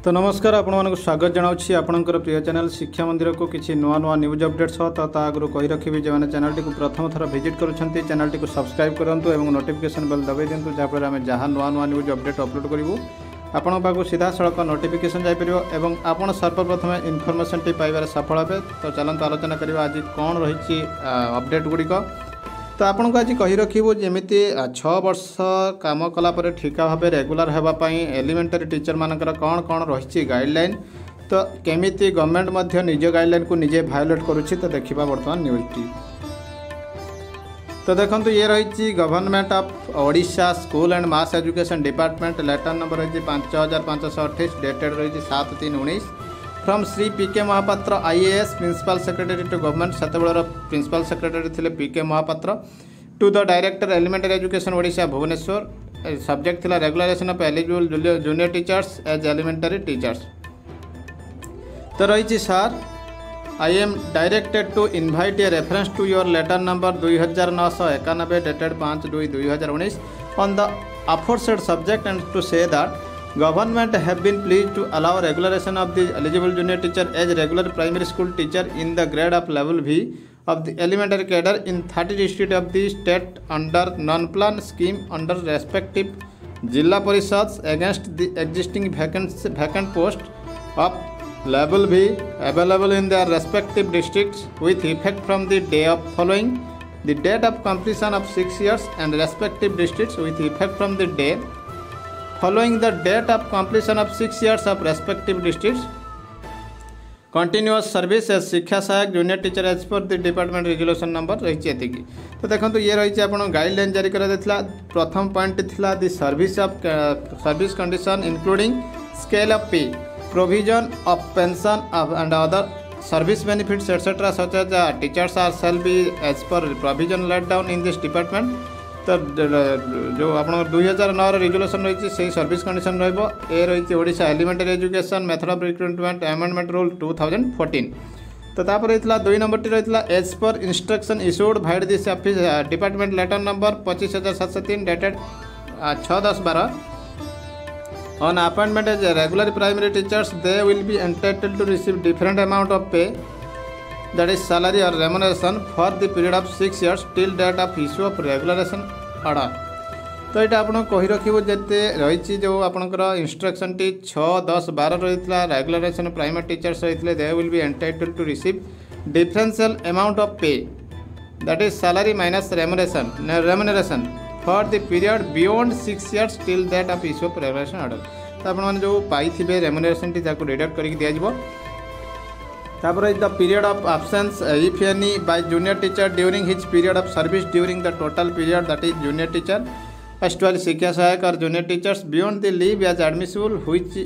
तो नमस्कार आपण स्वागत जनाऊँ आपणकर प्रिय चैनल शिक्षा मंदिर को किसी नुआ नुआ न्यूज अपडेट सह तो आगु कही रखी जो मैंने चैनल टी प्रथम थर विजिट करुँच चैनल टी सब्सक्राइब करूँ और नोटिफिकेशन बेल दबाई दिंतु जहाँफल आम जहाँ नुआ नुआ न्यूज अपडेट अपलोड करूँ आपण पाक सीधा सड़क नोटिफिकेशन जापर और आप सर्वप्रथम इनफर्मेशन टी पाइबार सफल हे। तो चलते आलोचना करवा आज कौन रही अपडेट गुड़िक। तो आपन को आज कही रखू जमी 6 वर्ष काम कलापर ठिका भाव रेगुलर होगापाई एलिमेंटरी टीचर मानकर कौन कौन रही गाइडलाइन तो केमिति गवर्नमेंट निज गाइडलाइन को निजे वायोलेट करुच्ची। तो देखा बर्तमान न्यूज टी। तो देखो ये रही government of Odisha school and mass education department letter number रही 5528 डेटेड रही 7/3/19 from Shri PK Mahapatra IAS principal secretary to government से प्रिंसिपल सेक्रेटरी थे PK Mahapatra to the director elementary education Odisha Bhubaneswar. Subject थिला regularisation of eligible junior teachers as elementary teachers. तो रही sir I am directed to invite a reference to your letter number 2991 dated 5/2/2019 on the aforesaid subject and to say that government have been pleased to allow regularization of the eligible junior teacher as regular primary school teacher in the grade of level V of the elementary cadre in 30 districts of the state under non-plan scheme under respective Jilla Parishads against the existing vacant post of level B available in their respective districts with effect from the day of following the date of completion of 6 years and respective districts with effect from the day following the date of completion of 6 years of respective districts continuous service as शिक्षा सहायक junior teacher as per the department resolution number रही है। तो देखो ये रही आप guideline जारी कर प्रथम पॉइंट थिला the service of service condition including scale of पे provision of pension and other service benefits etc. such as teachers are shall be as per provision laid down in this department। तो जो आप 2009 resolution रही से service condition रही Odisha elementary education method of recruitment amendment rule 2014। तो तापर रही 2 number टी रही as per instruction issued by this office department letter number 25703 dated 6/10/12 on appointment as regular primary teachers they will be entitled to receive different amount of pay that is salary or remuneration for the period of 6 years till date of issue of regularization order। तो यहाँ आपको कही रखू जिते रही जो आपंकर instruction T 6/10/12 रही रेगुलराइजेशन प्राइमरी टीचर्स रही they will be entitled to receive differential amount of pay that is salary minus remuneration for the period beyond 6 years till that of issue of regulation order। तो आपने जो पाई remuneration T deduct करके दिज्व। तापर the period of absence if any by junior teacher during his period of service during the total period that is junior teacher actual Shiksha Sahayak और junior teachers beyond the leave as admissible which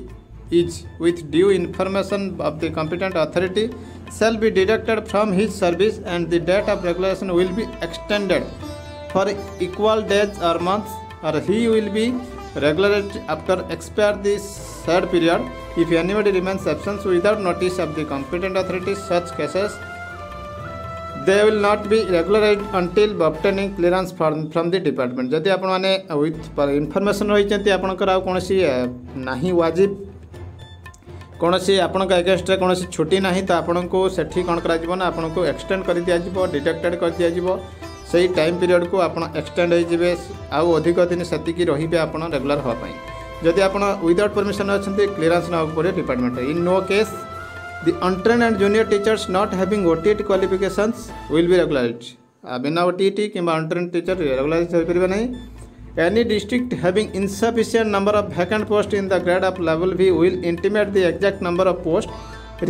is with due information of the competent authority shall be deducted from his service and the date of regulation will be extended for equal days or months or he will be regulated after expire the said period if anybody remains absent without notice of the competent authority such cases they will not be regularized until obtaining clearance from the department। जदि आपण माने with information रही आपनकर आ कोनसी नाही वाजिब कौन सी आपण एगेन्स्ट कौन छुट्टी ना तो आपन को सेठी कौन कर आपन को एक्सटेंड कर दिज्व डिडक्टेड कर दिज्व से टाइम पीरियड को आप एक्सटेंड होइजिबे आउ अधिक दिन सेतिकी रहिबे आपन रेगुलर होपाई। जदि आपन विदाउट परमिशन अच्छे क्लीयरेंस ना पड़े department in no case the untrained and junior teachers not having OTT qualifications will be regularised. बिना ओटीटी कि अनट्रेन्ड टीचर रेगुलाराइज हो पारे नहीं। Any district having insufficient number of vacant posts in the grade of level V will intimate the exact number of posts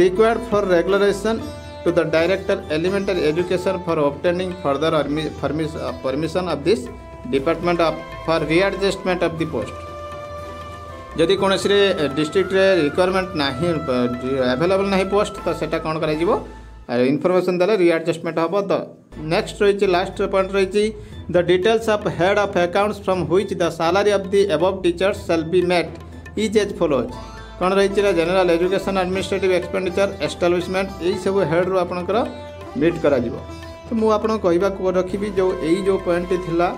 required for regularization to the Director Elementary Education for obtaining further permission of this department for readjustment of the post। जदि कौन से district requirement नहीं available नहीं post तो सेटा कौन कर information देले रीएडजस्टमेंट हम। तो नेक्स्ट रही लास्ट पॉइंट रही the details of head of accounts from which the salary of the above teachers shall be met is as follows। कौन रही general education administrative expenditure establishment यही सब हेड रू आपंकर मीट करा। तो मुझे कहवा रखी जो यही जो पॉइंट थिला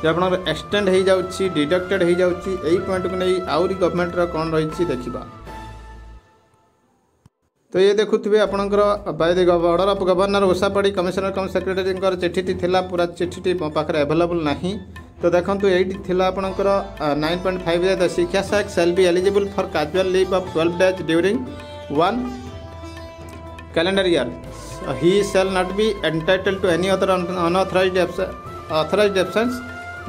जो आप एक्सटेंड हो जाऊँगी डिडक्टेड हो जाऊँगी यही पॉइंट को नहीं आउरी गवर्नमेंटर कौन रही देखा। तो ये देखुवे आपंकर by the order of governor ओसापाड़ी कमिशनर कम सेक्रेटरी चिठी थिला पूरा चिठी मो पाखे अवेलेबल नहीं। तो देखो ये आपंकर 9.5 द शिक्षा सहायक shall be eligible for casual leave of 12 days during 1 calendar year. He shall not be entitled to any other unauthorised absence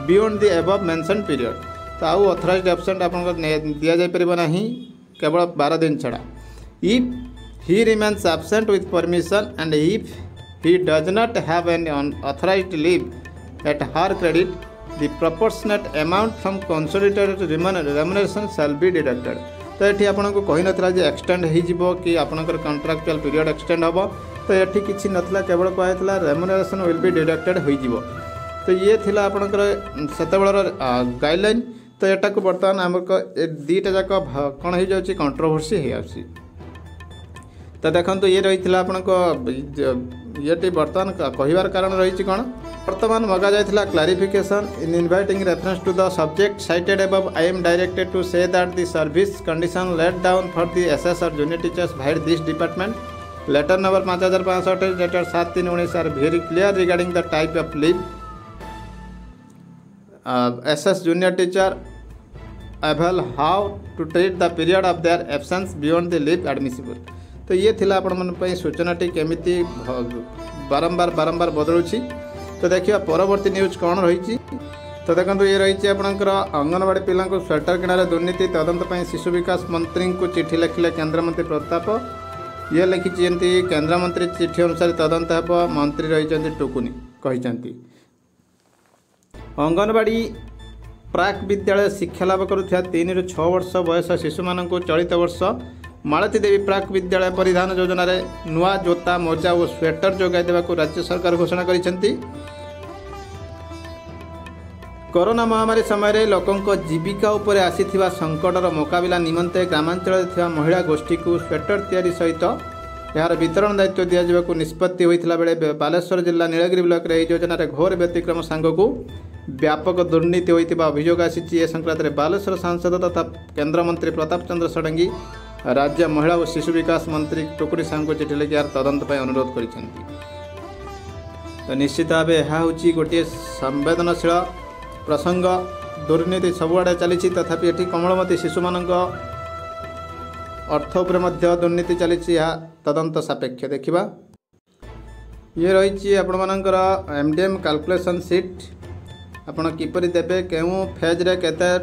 beyond the above mention period. तो आउ ऑथराइज्ड एब्सेंट आप दि जापर ना केवल 12 दिन छड़ा। If he remains absent with permission and if he does not have an authorized leave at her credit, the proportionate amount from consolidated remuneration shall be deducted। तो ये आपको कही नाला एक्सटेंड हो कि आपंकर कॉन्ट्रैक्चुअल पीरियड एक्सटेंड हम। तो ये किसी नाला केवल कहला रेमुनरेशन विल बी डिडक्टेड हो। तो ये थिला आपंकर सेते गाइडलाइन। तो यहाँ को बर्तमान आमको दीटा जाक कौन हो जाए कंट्रोवर्सी हो जाए। तो देखो ये रही आपको ये बर्तमान कहबार कारण रही कौन बर्तमान मगा जाइथिला clarification in inviting reference to the subject cited above. I am directed to say that the service condition laid down for the SS और junior teachers vide this department. Letter number 5528 dated 7/3/19 are very clear regarding the type of leave. SS junior teacher avail how to treat the period of their absence beyond the leave admissible. तो ये थिला आपण सूचनाटी केमिति बारंबार बदलुची। तो देखिए परवर्ती news कौन रही। तो देखो ये रही आपंकर अंगनवाड़ी पिला स्वेटर किणारे दुर्नीति तदंत शिशु विकास मंत्री को चिठी लिखिले केन्द्रमंत्री प्रताप। ये लिखिंट केन्द्रमंत्री चिठी अनुसार तदंत हो। मंत्री रही टुकुनी कहते अंगनवाड़ी प्राक विद्यालय शिक्षा लाभ करुवा 3 ରୁ 6 वर्ष बयस शिशु मानक चलित वर्ष मालती देवी प्राक विद्यालय परिधान योजना रे नुआ जोता मोजा और स्वेटर जोगाई देवा को राज्य सरकार घोषणा करिसेंती। कोरोना महामारी समय लोकों जीविका उपर आसीथिबा संकटर मुकाबला निमंते ग्रामांचल थिबा महिला गोष्ठी को स्वेटर तैयारी सहित यार वितरण दायित्व दिया जाबा को निष्पत्ति होइथिला बेले बालेश्वर जिला नीलगिरी ब्लॉक रे योजना रे घोर व्यतिक्रम सांगकू व्यापक दुर्नीति होइथिबा अभियोग आसीछि। ए संक्रांत रे बालेश्वर सांसद तथा केंद्र मंत्री प्रताप चंद्र षडंगी राज्य महिला और शिशु विकास मंत्री टुकुरी साहू को चिठी लिखि यार तदंत पर अनुरोध करिसेंती। तो निश्चित भाव यह हूँ गोटे संवेदनशील प्रसंग। दुर्नीति सबुआड़े चली तथापि ये कमलमती शिशु मान अर्थ उपर दुर्नीति चली तदंत सापेक्ष देखा। ये रही आपणकर एमडीएम कैलकुलेशन सीट आपड़ किपर देवे क्यों फेज रे केते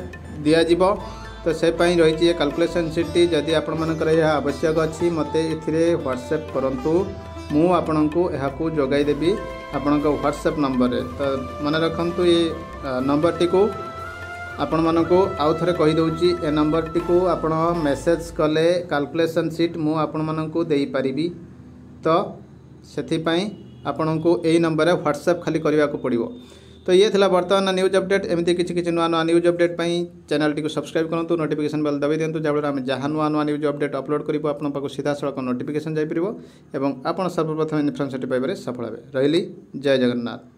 दिया जिवो। तो से रही कैलकुलेशन सीट जदि आपंकर यह आवश्यक अच्छी मत ए व्हाट्सएप करूँ मु आपण को यहाँ जोगाई देवी आपण व्हाट्सएप नंबर। तो मन रखु ये नंबर टी को आपण मानक आउ थे कहीदे ए नंबर टी को आपण मेसेज कले कैलकुलेशन सीट मु आपण मानक दे पारिबी। तो से आपण को यही नंबर व्हाट्सएप खाली करने को पड़ो। तो ये थिला वर्तमान न्यूज अपडेट। एमती किसी नुआ नुआ न्यूज अपडेट चैनल टी को सब्सक्राइब करूँ नोटिफिकेशन बेल दबाई दिंतु जहाँ आम जहाँ नुआ नुआ न्यूज अपडेट अपलोड करूँ आपन पाक सीधा सड़क नोटिफिकेशन जापर और आप सर्वप्रथम इन्फॉर्मेशन पाइबार सफल हे। रही जय जगन्नाथ।